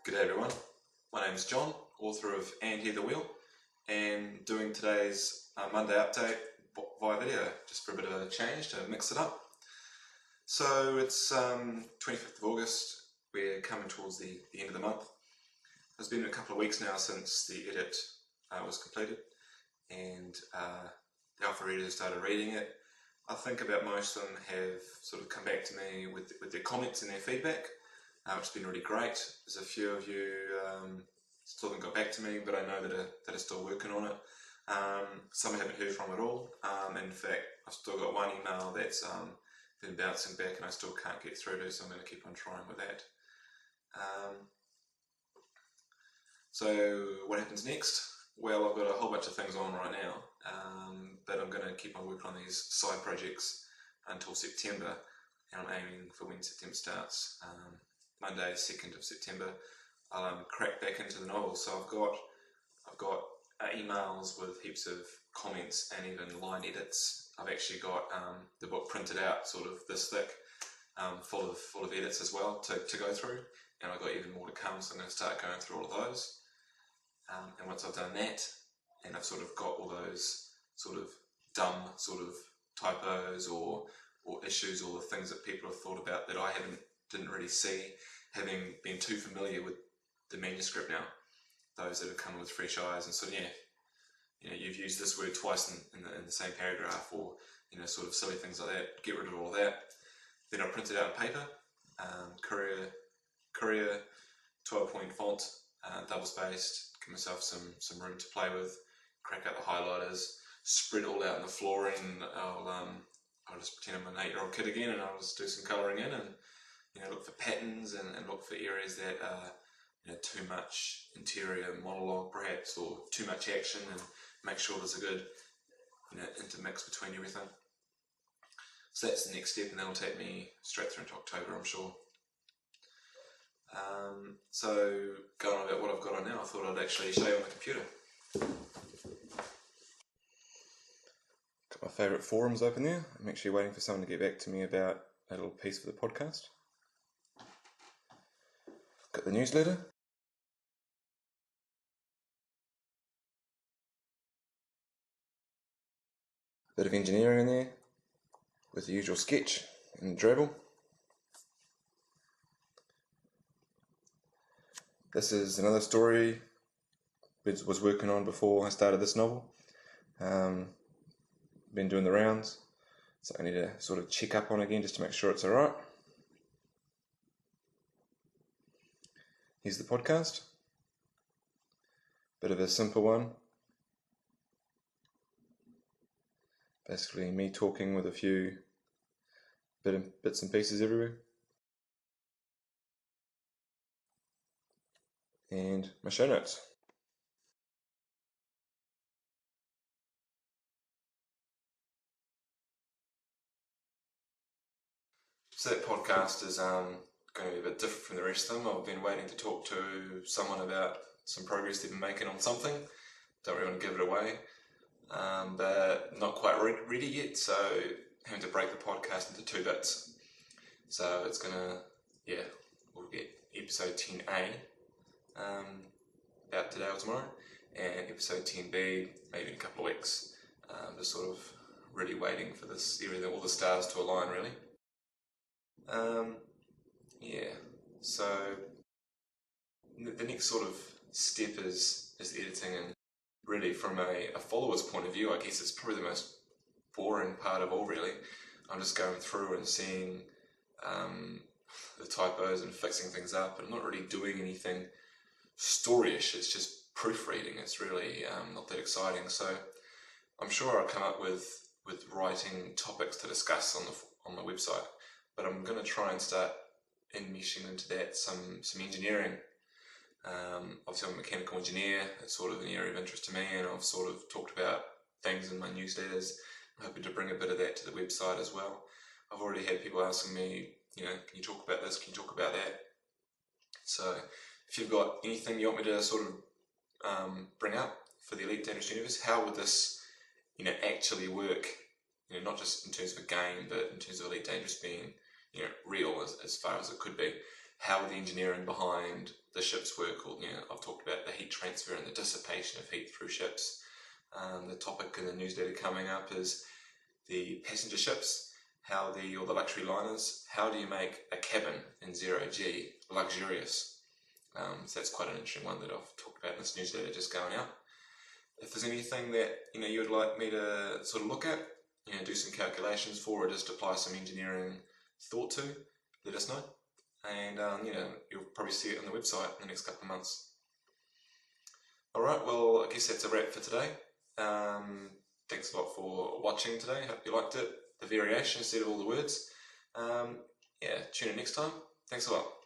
G'day everyone, my name is John, author of And Hear the Wheel, and doing today's Monday update via video, just for a bit of a change to mix it up. So it's 25th of August, we're coming towards the end of the month. It's been a couple of weeks now since the edit was completed, and the alpha readers started reading it. I think about most of them have sort of come back to me with their comments and their feedback, which has been really great. There's a few of you still haven't got back to me, but I know that are still working on it. Some I haven't heard from at all. In fact, I've still got one email that's been bouncing back and I still can't get through to, so I'm going to keep on trying with that. So what happens next? Well, I've got a whole bunch of things on right now, but I'm going to keep on working on these side projects until September, and I'm aiming for when September starts. Monday, 2nd of September, I'll crack back into the novel. So I've got emails with heaps of comments and even line edits. I've actually got the book printed out, sort of this thick, full of edits as well to go through, and I've got even more to come. So I'm going to start going through all of those. And once I've done that, and I've sort of got all those sort of dumb sort of typos or issues, all the things that people have thought about that I didn't really see, having been too familiar with the manuscript now, those that have come with fresh eyes, and so you've used this word twice in the same paragraph, or sort of silly things like that. Get rid of all of that. Then I print it out on paper, Courier 12-point font, double spaced. Give myself some room to play with. Crack out the highlighters, spread it all out on the flooring. I'll just pretend I'm an 8-year-old kid again, and I'll just do some colouring in, and look for patterns and look for areas that are too much interior monologue perhaps, or too much action, and make sure there's a good intermix between everything. So that's the next step, and that'll take me straight through into October, I'm sure. So going on about what I've got on now, I thought I'd actually show you on the computer. Got my favourite forums open there. I'm actually waiting for someone to get back to me about a little piece for the podcast. Got the newsletter. Bit of engineering in there, with the usual sketch and drabble. This is another story I was working on before I started this novel. Been doing the rounds, so I need to sort of check up on again just to make sure it's alright. Here's the podcast. Bit of a simple one. Basically me talking with a few bits and pieces everywhere. And my show notes. So that podcast is going to be a bit different from the rest of them. I've been waiting to talk to someone about some progress they've been making on something. Don't really want to give it away, but not quite ready yet, so having to break the podcast into 2 bits. So it's going to, we'll get episode 10A out today or tomorrow, and episode 10B maybe in a couple of weeks. Just sort of really waiting for this area, all the stars to align really. So the next sort of step is editing, and really from a follower's point of view, I guess it's probably the most boring part of all really. I'm just going through and seeing the typos and fixing things up, and I'm not really doing anything storyish. It's just proofreading. It's really not that exciting. So I'm sure I'll come up with writing topics to discuss on the website, but I'm going to try and start enmeshing into that some engineering. Obviously I'm a mechanical engineer. It's sort of an area of interest to me, and I've sort of talked about things in my newsletters. I'm hoping to bring a bit of that to the website as well. I've already had people asking me, can you talk about this, can you talk about that? So if you've got anything you want me to sort of bring up for the Elite Dangerous Universe, how would this actually work, not just in terms of a game, but in terms of Elite Dangerous being real as far as it could be, how the engineering behind the ships work. Or, I've talked about the heat transfer and the dissipation of heat through ships. The topic in the newsletter coming up is the passenger ships, or the luxury liners. How do you make a cabin in 0G luxurious? So that's quite an interesting one that I've talked about in this newsletter just going out. If there's anything that you would like me to sort of look at, do some calculations for, or just apply some engineering thought to, let us know. And you'll probably see it on the website in the next couple of months. Alright, well, I guess that's a wrap for today. Thanks a lot for watching today. Hope you liked it, the variation instead of all the words. Tune in next time. Thanks a lot.